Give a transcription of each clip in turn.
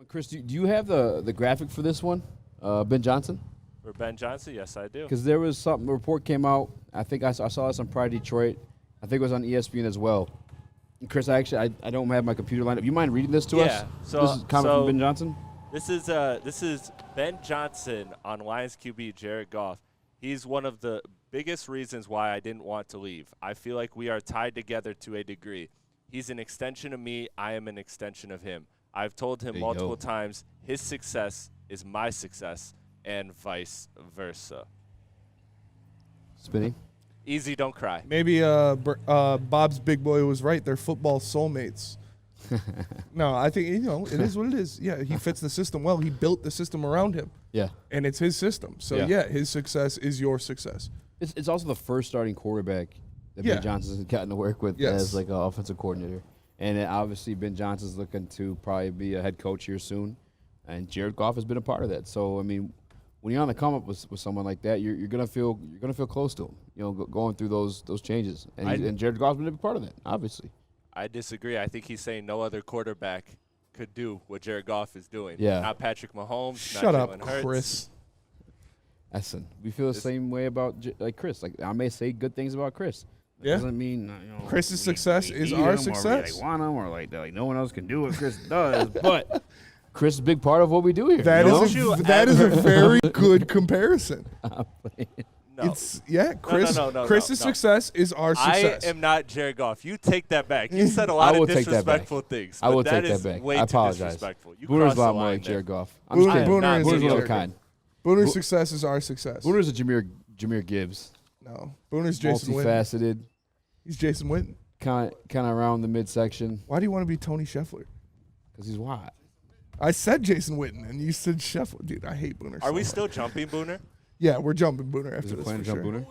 Chris, do you have the graphic for this one, Ben Johnson? For Ben Johnson, yes, I do. Because there was a report came out. I think I saw this on Pride Detroit. I think it was on ESPN as well. And Chris, I don't have my computer lined up. You mind reading this to us? Yeah. So this is comment from Ben Johnson. This is Ben Johnson on Lions QB Jared Goff. He's one of the biggest reasons why I didn't want to leave. I feel like we are tied together to a degree. He's an extension of me. I am an extension of him. I've told him multiple times his success is my success and vice versa. Spinning. Easy, don't cry. Maybe Bob's big boy was right. They're football soulmates. No, I think, it is what it is. Yeah, he fits the system well. He built the system around him. Yeah. And it's his system. So, yeah his success is your success. It's also the first starting quarterback that Ben Johnson's gotten to work with as like an offensive coordinator. And obviously Ben Johnson's looking to probably be a head coach here soon. And Jared Goff has been a part of that. So, I mean, when you're on the come up with someone like that, you're gonna feel close to him. Going through those changes, and Jared Goff's been a big part of that, obviously. I disagree. I think he's saying no other quarterback could do what Jared Goff is doing. Yeah. Not Patrick Mahomes. Shut not up, Jalen Hurts. Chris. Listen, we feel the same way about Chris. Like I may say good things about Chris. That doesn't mean Chris's success is our success. Or we want him, or like no one else can do what Chris does, but. Chris is a big part of what we do here. That is a very good comparison. No. It's Chris's success is our success. I am not Jared Goff. You take that back. You said a lot of disrespectful things. I will take that back. Way I apologize. Disrespectful. You Booner's a crossed the lot more line like there. Jared Goff. I'm just kidding. Booner's a little kind. Booner's success is our success. Booner's a Jameer Gibbs. No, Booner's Jason Witten. Multifaceted. He's Jason Witten. Kind of around the midsection. Why do you want to be Tony Scheffler? Because he's wide. I said Jason Witten, and you said Scheffler. Dude, I hate Booner. Are we still jumping Booner? Yeah, we're jumping Booner after Is it this plan for to jump sure. Booner?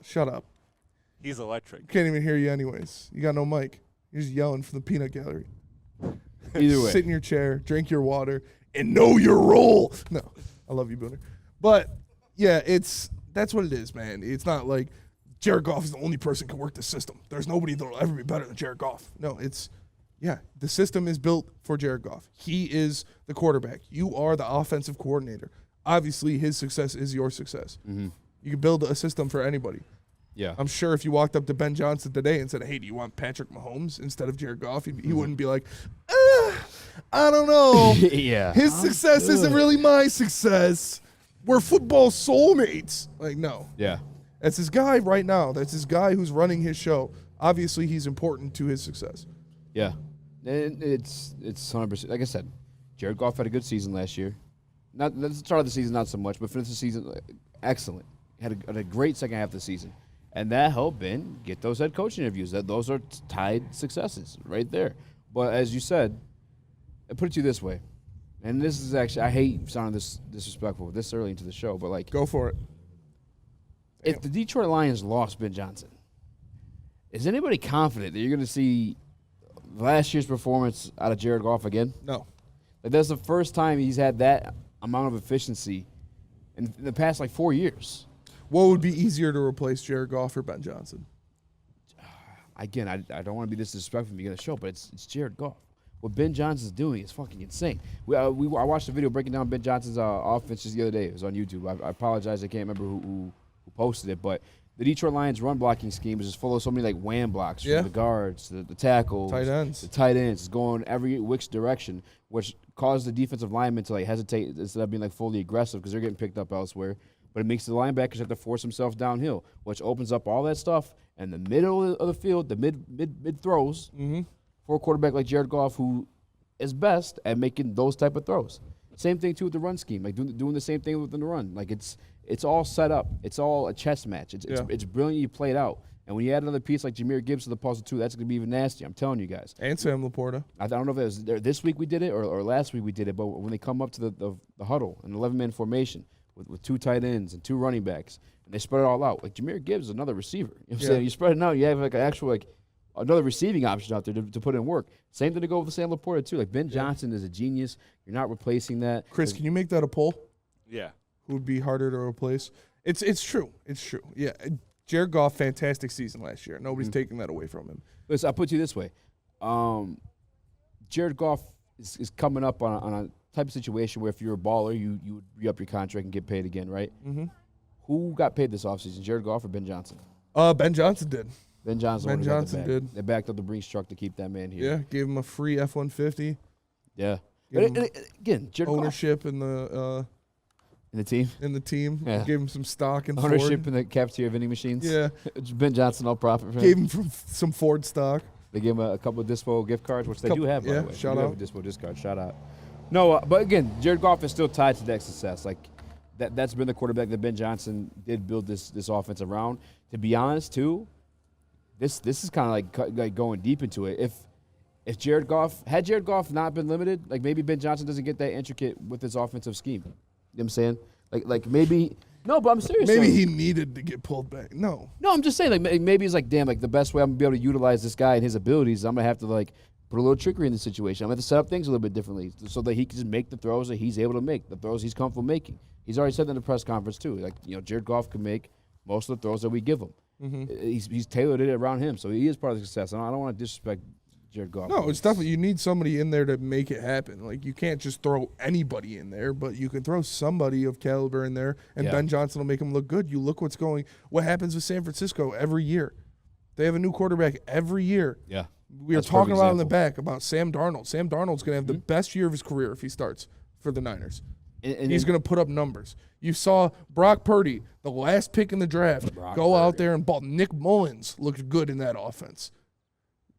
Shut up. He's electric. Can't even hear you anyways. You got no mic. You're just yelling from the peanut gallery. Either way. Sit in your chair, drink your water, and know your role. No, I love you, Booner. But, yeah, that's what it is, man. It's not like Jared Goff is the only person who can work the system. There's nobody that will ever be better than Jared Goff. No, the system is built for Jared Goff. He is the quarterback. You are the offensive coordinator. Obviously, his success is your success. Mm-hmm. You can build a system for anybody. Yeah. I'm sure if you walked up to Ben Johnson today and said, hey, do you want Patrick Mahomes instead of Jared Goff? He wouldn't be like, I don't know. Yeah. His success isn't really my success. We're football soulmates. Like, no. Yeah. That's his guy right now. That's his guy who's running his show. Obviously, he's important to his success. Yeah. And it's 100%. Like I said, Jared Goff had a good season last year. Not at the start of the season, not so much, but finished the season excellent. Had a great second half of the season. And that helped Ben get those head coaching interviews. Those are tied successes right there. But as you said, I put it to you this way. And this is actually, I hate sounding this disrespectful this early into the show, but like. Go for it. If the Detroit Lions lost Ben Johnson, is anybody confident that you're going to see last year's performance out of Jared Goff again? No. Like that's the first time he's had that amount of efficiency in the past 4 years. What would be easier to replace Jared Goff or Ben Johnson? Again, I don't want to be this disrespectful from the beginning of the show, but it's Jared Goff. What Ben Johnson's doing is fucking insane. I watched a video breaking down Ben Johnson's offense just the other day. It was on YouTube. I apologize. I can't remember who posted it, but the Detroit Lions run blocking scheme is just full of so many wham blocks from the guards, the tackles, tight ends. the tight ends. It's going every which direction, which caused the defensive linemen to hesitate instead of being fully aggressive because they're getting picked up elsewhere. But it makes the linebackers have to force themselves downhill, which opens up all that stuff in the middle of the field, the mid throws for a quarterback like Jared Goff, who is best at making those type of throws. Same thing too with the run scheme, doing the same thing within the run. It's all set up. It's all a chess match. It's brilliantly played out. And when you add another piece like Jameer Gibbs to the puzzle too, that's going to be even nasty. I'm telling you guys. And Sam Laporta. I don't know if it was this week we did it or last week we did it, but when they come up to the huddle, an 11-man formation with two tight ends and two running backs, and they spread it all out. Jameer Gibbs is another receiver. You know what I'm saying? You spread it out, you have an actual another receiving option out there to put in work. Same thing to go with Sam Laporta too. Ben Johnson is a genius. You're not replacing that. Chris, can you make that a poll? Yeah. Who would be harder to replace? It's true. It's true. Yeah. Jared Goff, fantastic season last year. Nobody's taking that away from him. Listen, I'll put you this way. Jared Goff is coming up on a type of situation where if you're a baller, you would re-up your contract and get paid again, right? Mm-hmm. Who got paid this offseason, Jared Goff or Ben Johnson? Ben Johnson did. Ben Johnson. Ben Johnson did. They backed up the Brinks truck to keep that man here. Yeah, gave him a free F-150. Yeah. Gave him Again, Jared Goff. ownership in the team. Yeah. Gave him some stock in Ownership Ford. in the cafeteria vending machines. Yeah. Ben Johnson, all profit for him. Gave him some Ford stock. They gave him a couple of Dispo gift cards, which they do have, by the way. Shout They do out. have a Dispo discard. Shout out. No, but again, Jared Goff is still tied to that success. Like, that's been the quarterback that Ben Johnson did build this offense around. To be honest, too, this is kind of like going deep into it. If Jared Goff not been limited, like maybe Ben Johnson doesn't get that intricate with his offensive scheme. You know what I'm saying? Like maybe no, but I'm serious. Maybe he needed to get pulled back. No, I'm just saying, like maybe it's like, damn, like the best way I'm gonna be able to utilize this guy and his abilities, I'm gonna have to like put a little trickery in the situation. I'm gonna have to set up things a little bit differently so that he can just make the throws that he's able to make, the throws he's comfortable making. He's already said that in the press conference too. Like, Jared Goff can make most of the throws that we give him. Mm-hmm. He's tailored it around him, so he is part of the success. And I don't want to disrespect Jared Goff. No, it's definitely, you need somebody in there to make it happen. Like, you can't just throw anybody in there, but you can throw somebody of caliber in there, and Ben Johnson will make him look good. You look what happens with San Francisco every year. They have a new quarterback every year. Yeah. We were talking about in the back about Sam Darnold. Sam Darnold's going to have the best year of his career if he starts for the Niners. And he's going to put up numbers. You saw Brock Purdy, the last pick in the draft, out there and ball. Nick Mullins looked good in that offense.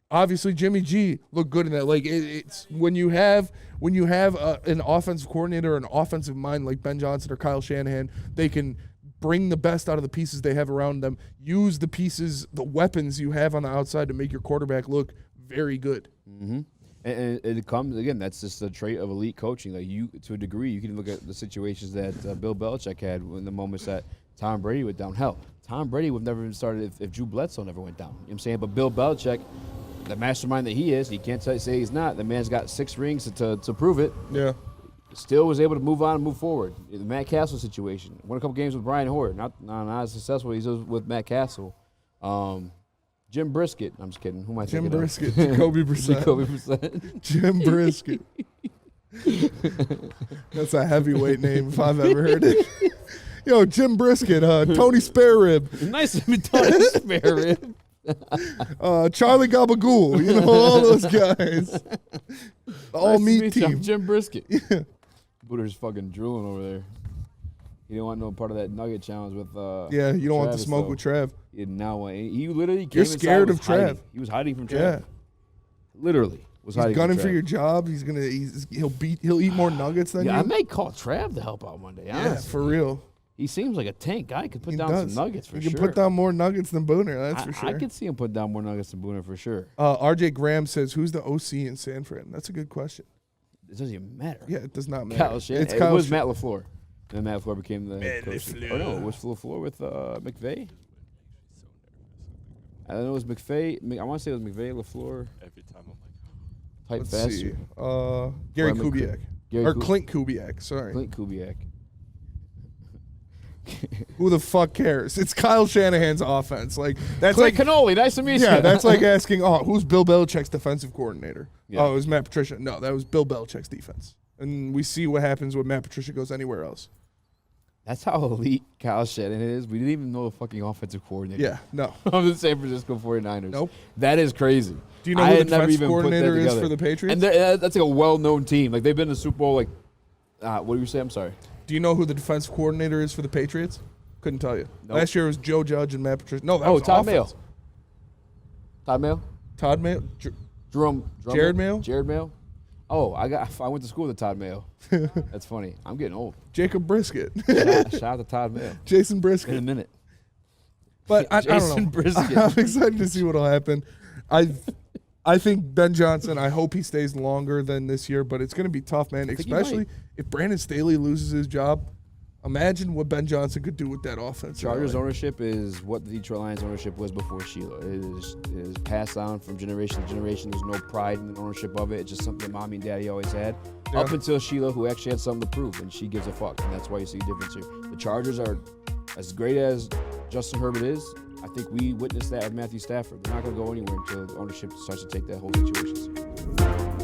Obviously, Jimmy G looked good in that. Like, it's when you have an offensive coordinator or an offensive mind like Ben Johnson or Kyle Shanahan, they can bring the best out of the pieces they have around them, use the pieces, the weapons you have on the outside to make your quarterback look very good. Mm-hmm. And it comes, again, that's just a trait of elite coaching. Like, you, to a degree, you can look at the situations that Bill Belichick had in the moments that Tom Brady went down. Hell, Tom Brady would have never even started if Drew Bledsoe never went down. You know what I'm saying? But Bill Belichick, the mastermind that he is, he can't say he's not. The man's got 6 rings to prove it. Yeah. Still was able to move on and move forward. The Matt Castle situation. Won a couple games with Brian Hoyer. Not as successful as he was with Matt Castle. Jim Brisket. I'm just kidding. Who am I thinking Jim Brisket. Jacoby Brissett. Jim Brisket. That's a heavyweight name if I've ever heard it. Yo, Jim Brisket. Tony Sparerib. Nice to meet Tony Sparerib. Charlie Gabagool. All those guys. All nice meat team. Jim Brisket. Yeah. Booter's fucking drooling over there. He didn't want no part of that nugget challenge with yeah, you don't want to Travis, smoke though. with Trav. He now want. He literally came You're inside, scared was of Trav. hiding. He was hiding from Trav. Yeah. Literally was He's hiding gunning from for Trav. your job. He'll eat more nuggets than you. I may call Trav to help out one day. Yeah, Honestly. for real. He seems like a tank guy. Could put He down does. some nuggets for He sure. can put down more nuggets than Booner, that's for sure. I could see him put down more nuggets than Booner for sure. RJ Graham says, who's the OC in San Fran? That's a good question. It doesn't even matter. Yeah, it does not matter. Kyle Shanahan. It's It Kyle was Sh- Matt LaFleur. And Matt LaFleur became the head Matt coach. LaFleur. Or no, it was LaFleur with McVay. I don't know. It was McVay. I want to say it was McVay, LaFleur. Every time I'm like, Type Let's faster. see. Gary Or Kubiak. Gary Or Ku- Clint Kubiak, sorry. Clint Kubiak. Who the fuck cares? It's Kyle Shanahan's offense. Like that's Clint like Cannoli. Nice to meet you. yeah, that's like asking, who's Bill Belichick's defensive coordinator? Yeah. Oh, it was Matt Patricia. No, that was Bill Belichick's defense. And we see what happens when Matt Patricia goes anywhere else. That's how elite Kyle Shanahan is. We didn't even know the fucking offensive coordinator. Yeah, no. of the San Francisco 49ers. Nope. That is crazy. Do you know I who the had never defensive even put that coordinator is together. for the Patriots? And that's like a well-known team. Like, they've been to the Super Bowl, like, what do you say? I'm sorry. Do you know who the defensive coordinator is for the Patriots? Couldn't tell you. Nope. Last year it was Joe Judge and Matt Patricia. No, that was Todd Mayo. offense. Todd Mayo? Todd Mayo? Jerome Jared Mayo? Jared Mayo? Oh, I went to school with Todd Mayo. That's funny. I'm getting old. Jacob Brisket. Shout out to Todd Mayo. Jason In a Brisket. minute. But I Jason don't know. Brisket. I'm excited to see what'll happen. I think Ben Johnson, I hope he stays longer than this year, but it's going to be tough, man, think he especially might. if Brandon Staley loses his job. Imagine what Ben Johnson could do with that offense. Chargers ownership is what the Detroit Lions ownership was before Sheila. It is passed on from generation to generation. There's no pride in the ownership of it. It's just something mommy and daddy always had. Yeah. Up until Sheila, who actually had something to prove, and she gives a fuck. And that's why you see a difference here. The Chargers are as great as Justin Herbert is. I think we witnessed that with Matthew Stafford. They're not going to go anywhere until the ownership starts to take that whole situation.